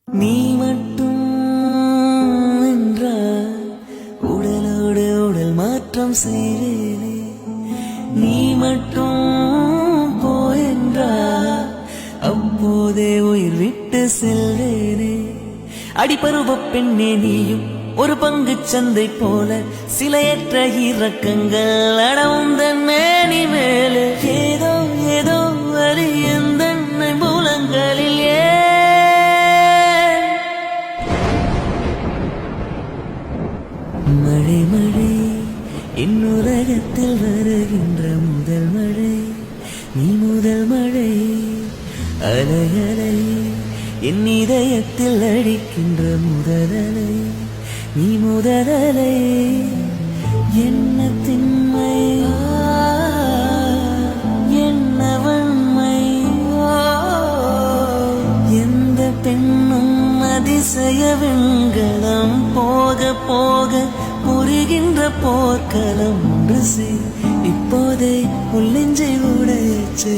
நீ மட்டும் என்றால் உடலோடு உடல் மாற்றம் செய்வேனே. நீ மட்டும் போ என்றால் அப்போதே உயிர் விட்டு செல்வேனே. அடிபருவ பெண்ணே நீயும் ஒரு பங்கு சந்தை போல சிலையற்ற இறக்கங்கள் அடவுந்தன் மேனி மேலே. ஏதோ ஏதோ வலி எந்த மூலங்களில் மழை மழை என் உலகத்தில் வருகின்ற முதல் மழை நீ முதல் மழை. அலை அலை என் இதயத்தில் அடிக்கின்ற முதலலை நீ முதலலை. என்ன திண்மை என்ன வன்மை எந்த பெண்ணும் அதிசய வெண்கலம் போக போக புரிகின்ற போர்க்களம் ஒன்று செய் இப்போதே உள்ளெஞ்சை உடையச்சை.